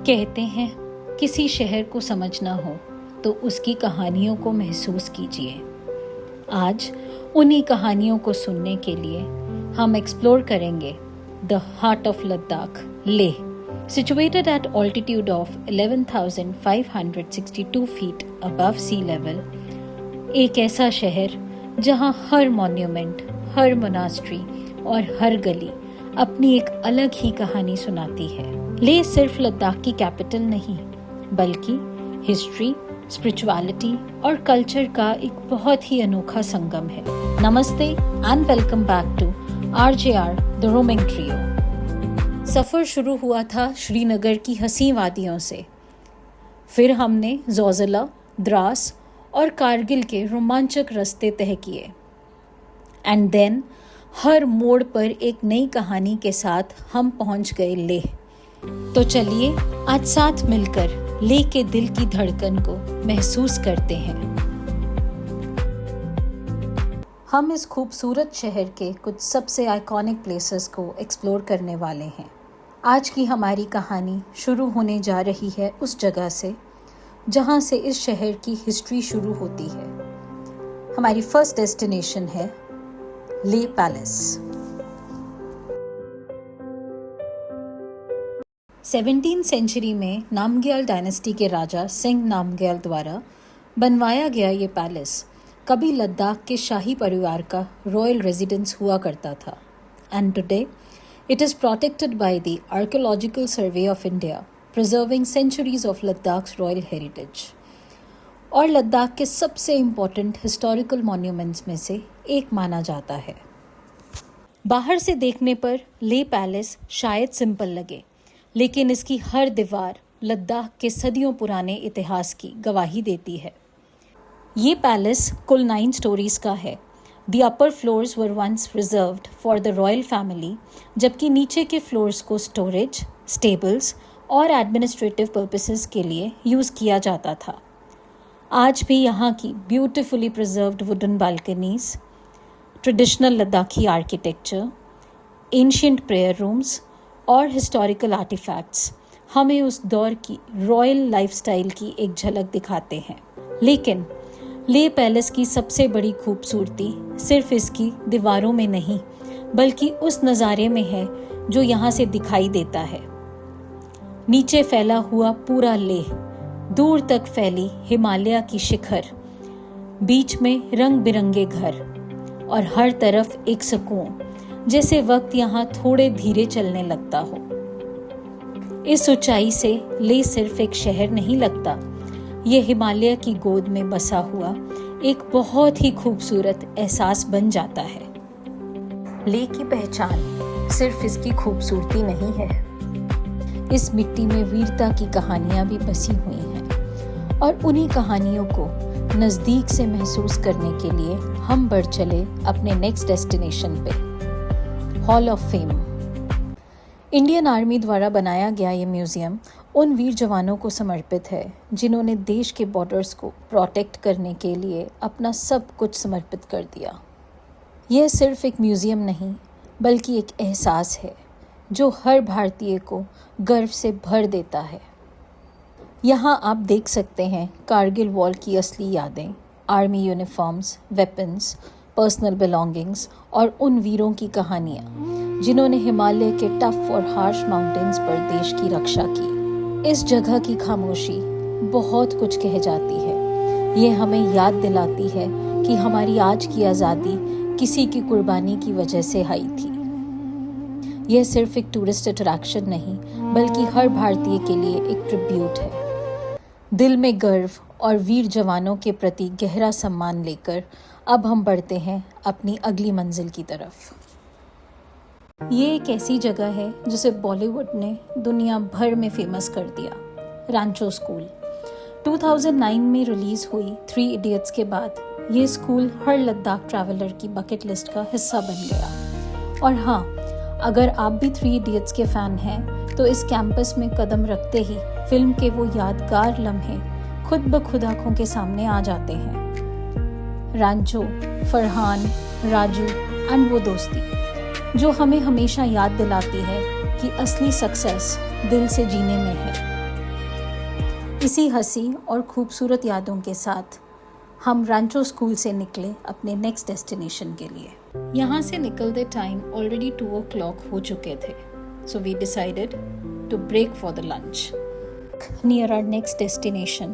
कहते हैं किसी शहर को समझना हो तो उसकी कहानियों को महसूस कीजिए। आज उन्हीं कहानियों को सुनने के लिए हम एक्सप्लोर करेंगे the heart of Ladakh, Leh, situated at altitude of 11,562 feet above sea level। एक ऐसा शहर जहां हर मॉन्यूमेंट, हर मोनास्ट्री और हर गली अपनी एक अलग ही कहानी सुनाती है। लेह सिर्फ लद्दाख की कैपिटल नहीं, बल्कि हिस्ट्री, स्पिरिचुअलिटी और कल्चर का एक बहुत ही अनोखा संगम है। नमस्ते and welcome back to RJR the roaming trio. सफ़र शुरू हुआ था श्रीनगर की हसीं वादियों से, फिर हमने ज़ोजिला, द्रास और कारगिल के रोमांचक रास्ते तय किए। एंड देन हर मोड़ पर एक नई कहानी के साथ हम पहुंच गए लेह। तो चलिए आज साथ मिलकर लेह के दिल की धड़कन को महसूस करते हैं। हम इस खूबसूरत शहर के कुछ सबसे आइकॉनिक प्लेसेस को एक्सप्लोर करने वाले हैं। आज की हमारी कहानी शुरू होने जा रही है उस जगह से जहां से इस शहर की हिस्ट्री शुरू होती है। हमारी फर्स्ट डेस्टिनेशन है लेह पैलेस। 17वीं सेंचुरी में नामग्याल डायनेस्टी के राजा सिंह नामग्याल द्वारा बनवाया गया ये पैलेस कभी लद्दाख के शाही परिवार का रॉयल रेजिडेंस हुआ करता था। And today it is protected by the archaeological survey of India, preserving centuries of Ladakh's royal heritage, और लद्दाख के सबसे इम्पॉर्टेंट हिस्टोरिकल मॉन्यूमेंट्स में से एक माना जाता है। बाहर से देखने पर लेह पैलेस शायद सिंपल लगे, लेकिन इसकी हर दीवार लद्दाख के सदियों पुराने इतिहास की गवाही देती है। ये पैलेस कुल 9 स्टोरीज का है। The upper floors were once reserved for the royal family, जबकि नीचे के फ्लोर्स को स्टोरेज, स्टेबल्स और एडमिनिस्ट्रेटिव पर्पसेस के लिए यूज़ किया जाता था। आज भी यहाँ की beautifully preserved wooden balconies, traditional Ladakhi architecture, ancient prayer rooms और हिस्टोरिकल आर्टिफैक्ट्स हमें उस दौर की रॉयल लाइफस्टाइल की एक झलक दिखाते हैं। लेकिन लेह पैलेस की सबसे बड़ी खूबसूरती सिर्फ इसकी दीवारों में नहीं, बल्कि उस नज़ारे में है जो यहाँ से दिखाई देता है। नीचे फैला हुआ पूरा लेह, दूर तक फैली हिमालय की शिखर, बीच में रंग बिरंगे घर और हर तरफ एक सुकून, जैसे वक्त यहाँ थोड़े धीरे चलने लगता हो। इस ऊंचाई से लेह सिर्फ एक शहर नहीं लगता, ये हिमालय की गोद में बसा हुआ एक बहुत ही खूबसूरत एहसास बन जाता है। लेह की पहचान सिर्फ इसकी खूबसूरती नहीं है, इस मिट्टी में वीरता की कहानियां भी बसी हुई हैं, और उन्हीं कहानियों को नज़दीक से महसूस करने के लिए हम बढ़ चले अपने नेक्स्ट डेस्टिनेशन पे, hall of fame. Indian army द्वारा बनाया गया ये म्यूज़ियम उन वीर जवानों को समर्पित है जिन्होंने देश के बॉर्डर्स को प्रोटेक्ट करने के लिए अपना सब कुछ समर्पित कर दिया। यह सिर्फ एक म्यूज़ियम नहीं, बल्कि एक एहसास है जो हर भारतीय को गर्व से भर देता है। यहाँ आप देख सकते हैं कारगिल वॉर की असली यादें, army uniforms, weapons, personal belongings और उन वीरों की कहानियाँ जिन्होंने हिमालय के टफ और हार्श माउंटेन्स पर देश की रक्षा की। इस जगह की खामोशी बहुत कुछ कह जाती है। ये हमें याद दिलाती है कि हमारी आज की आज़ादी किसी की कुर्बानी की वजह से आई थी। यह सिर्फ एक टूरिस्ट अट्रैक्शन नहीं, बल्कि हर भारतीय के लिए एक ट्रिब्यूट है। दिल में गर्व और वीर जवानों के प्रति गहरा सम्मान लेकर अब हम बढ़ते हैं अपनी अगली मंजिल की तरफ। ये एक ऐसी जगह है जिसे बॉलीवुड ने दुनिया भर में फेमस कर दिया, रांचो स्कूल। 2009 में रिलीज़ हुई 3 इडियट्स के बाद ये स्कूल हर लद्दाख ट्रैवलर की बकेट लिस्ट का हिस्सा बन गया। और हाँ, अगर आप भी 3 इडियट्स के फ़ैन हैं तो इस कैंपस में कदम रखते ही फिल्म के वो यादगार लम्हे खुद ब खुद आँखों के सामने आ जाते हैं। रांचो, फरहान, राजू एंड वो दोस्ती जो हमें हमेशा याद दिलाती है कि असली सक्सेस दिल से जीने में है। इसी हंसी और खूबसूरत यादों के साथ हम रांचो स्कूल से निकले अपने नेक्स्ट डेस्टिनेशन के लिए। यहाँ से निकलते टाइम ऑलरेडी 2 o'clock हो चुके थे, so we decided to break for the lunch near our next destination,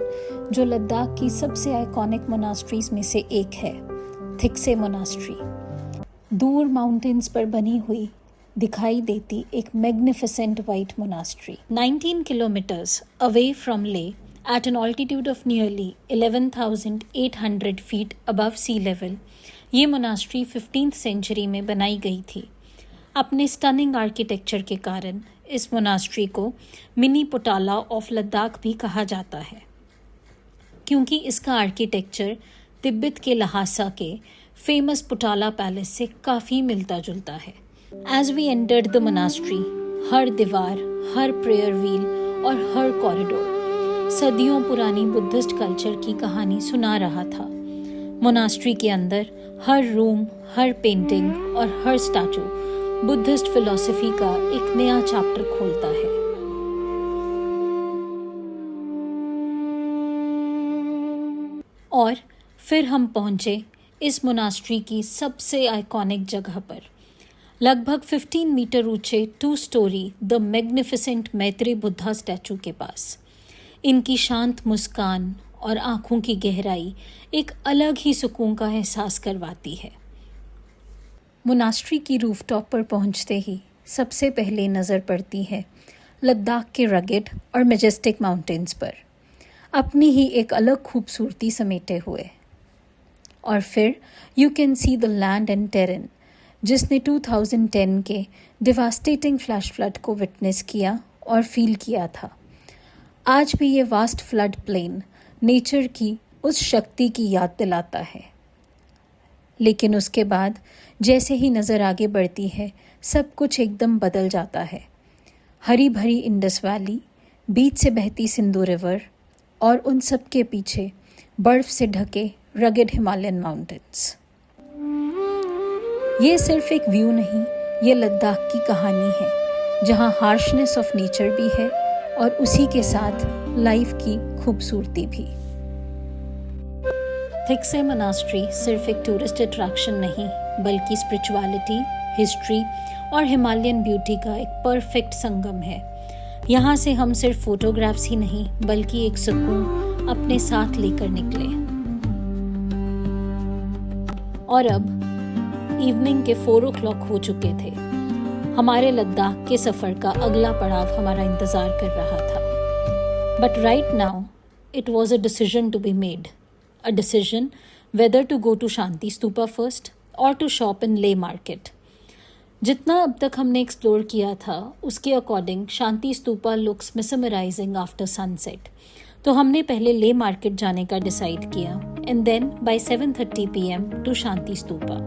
जो लद्दाख की सबसे आइकॉनिक मोनास्ट्रीज में से एक है, थिक्से मोनास्ट्री। दूर माउंटेन्स पर बनी हुई दिखाई देती एक magnificent white monastery 19 kilometers away from Leh at an altitude of nearly 11,800 feet above sea level, ये मोनास्ट्री 15th century में बनाई गई थी। अपने स्टनिंग आर्किटेक्चर के कारण इस मोनास्ट्री को मिनी पोटाला ऑफ लद्दाख भी कहा जाता है, क्योंकि इसका आर्किटेक्चर तिब्बत के लहासा के फेमस पोटाला पैलेस से काफ़ी मिलता जुलता है। As we entered the monastery, हर दीवार, हर प्रेयर व्हील और हर कॉरिडोर सदियों पुरानी बुद्धिस्ट कल्चर की कहानी सुना रहा था। मोनास्ट्री के अंदर हर रूम, हर पेंटिंग और हर स्टैचू बुद्धिस्ट फिलॉसफी का एक नया चैप्टर खोलता है। और फिर हम पहुंचे इस मोनास्ट्री की सबसे आइकॉनिक जगह पर, लगभग 15 मीटर ऊंचे 2 story the magnificent Maitreya Buddha statue के पास। इनकी शांत मुस्कान और आँखों की गहराई एक अलग ही सुकून का एहसास करवाती है। मोनास्ट्री की रूफटॉप पर पहुंचते ही सबसे पहले नज़र पड़ती है लद्दाख के रगेड और मैजेस्टिक माउंटेन्स पर, अपनी ही एक अलग खूबसूरती समेटे हुए। और फिर you can see the land and terrain, जिसने 2010 के डिवास्टेटिंग फ्लैश फ्लड को विटनेस किया और फील किया था। आज भी ये वास्ट फ्लड प्लेन नेचर की उस शक्ति की याद दिलाता है। लेकिन उसके बाद जैसे ही नज़र आगे बढ़ती है, सब कुछ एकदम बदल जाता है। हरी भरी इंडस वैली, बीच से बहती सिंधु रिवर और उन सब के पीछे बर्फ से ढके रगेड हिमालयन माउंटेन्स। ये सिर्फ एक व्यू नहीं, ये लद्दाख की कहानी है, जहाँ हार्शनेस ऑफ नेचर भी है और उसी के साथ लाइफ की खूबसूरती भी। थिक्से मोनास्ट्री सिर्फ एक टूरिस्ट अट्रैक्शन नहीं, बल्कि स्पिरिचुअलिटी, हिस्ट्री और हिमालयन ब्यूटी का एक परफेक्ट संगम है। यहाँ से हम सिर्फ फोटोग्राफ्स ही नहीं, बल्कि एक सुकून अपने साथ लेकर निकले। और अब इवनिंग के 4 o'clock हो चुके थे। हमारे लद्दाख के सफ़र का अगला पड़ाव हमारा इंतज़ार कर रहा था। But right now it was a decision to be made, a decision whether to go to Shanti Stupa first or to shop in Leh market. जितना अब तक हमने एक्सप्लोर किया था, उसके according Shanti Stupa looks mesmerising after sunset, तो हमने पहले ले मार्केट जाने का डिसाइड किया and then by 7:30 PM to Shanti Stupa.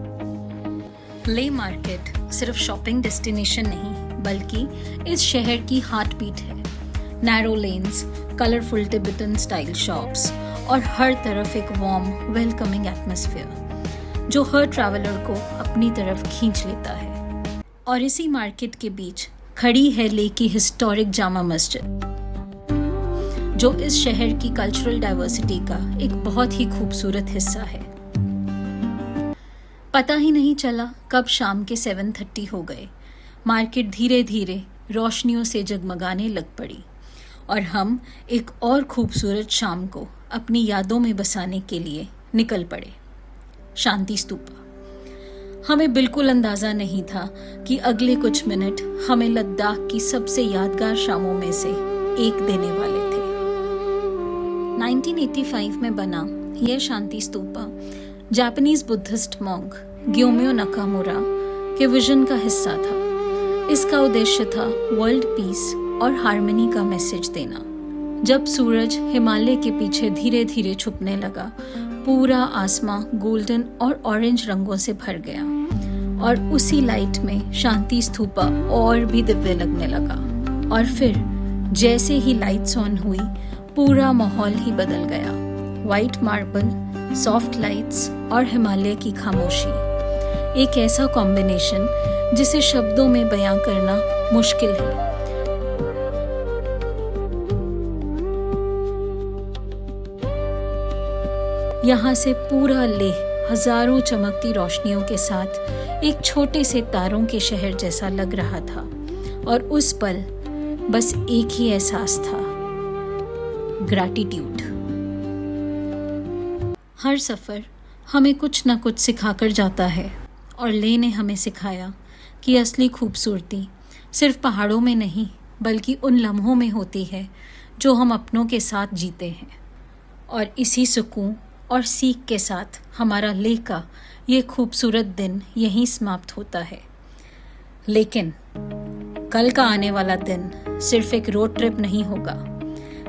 Leh market सिर्फ शॉपिंग डेस्टिनेशन नहीं, बल्कि इस शहर की हार्ट बीट है। Narrow lens, colourful Tibetan style shops और हर तरफ एक वार्म वेलकमिंग एटमॉस्फेयर जो हर ट्रैवलर को अपनी तरफ खींच लेता है। और इसी मार्केट के बीच खड़ी है ले की हिस्टोरिक जामा मस्जिद, जो इस शहर की कल्चरल डाइवर्सिटी का एक बहुत ही खूबसूरत हिस्सा है। पता ही नहीं चला कब शाम के 7:30 हो गए। मार्केट धीरे धीरे रोशनियों से जगमगाने लग पड़ी और हम एक और खूबसूरत शाम को अपनी यादों में बसाने के लिए निकल पड़े, शांति स्तूपा। हमें बिल्कुल अंदाज़ा नहीं था कि अगले कुछ मिनट हमें लद्दाख की सबसे यादगार शामों में से एक देने वाले थे। 1985 में बना यह Shanti Stupa Japanese Buddhist monk Gyomyo Nakamura के विजन का हिस्सा था। इसका उद्देश्य था वर्ल्ड पीस और हार्मनी का मैसेज देना। जब सूरज हिमालय के पीछे धीरे धीरे छुपने लगा, पूरा आसमां गोल्डन और ऑरेंज रंगों से भर गया और उसी लाइट में शांति स्तूपा और भी दिव्य लगने लगा। और फिर जैसे ही लाइट्स ऑन हुई, पूरा माहौल ही बदल गया। वाइट मार्बल, सॉफ्ट लाइट्स और हिमालय की खामोशी, एक ऐसा कॉम्बिनेशन जिसे शब्दों में बयां करना मुश्किल है। यहाँ से पूरा लेह हजारों चमकती रोशनियों के साथ एक छोटे से तारों के शहर जैसा लग रहा था, और उस पल बस एक ही एहसास था, ग्रैटिट्यूड। हर सफ़र हमें कुछ न कुछ सिखाकर जाता है, और लेह ने हमें सिखाया कि असली खूबसूरती सिर्फ पहाड़ों में नहीं बल्कि उन लम्हों में होती है जो हम अपनों के साथ जीते हैं। और इसी सुकून और सीख के साथ हमारा लेह का ये खूबसूरत दिन यहीं समाप्त होता है। लेकिन कल का आने वाला दिन सिर्फ एक रोड ट्रिप नहीं होगा,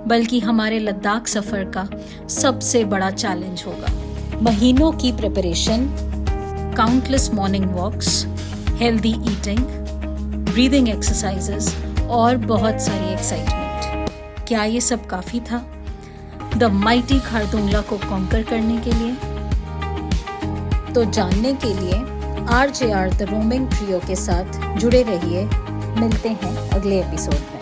बल्कि हमारे लद्दाख सफ़र का सबसे बड़ा चैलेंज होगा। महीनों की preparation, countless morning walks, healthy eating, breathing exercises और बहुत सारी एक्साइटमेंट। क्या ये सब काफ़ी था द माइटी खारदुंगला को कॉन्कर करने के लिए? तो जानने के लिए RJR द रोमिंग ट्रियो के साथ जुड़े रहिए। मिलते हैं अगले एपिसोड में।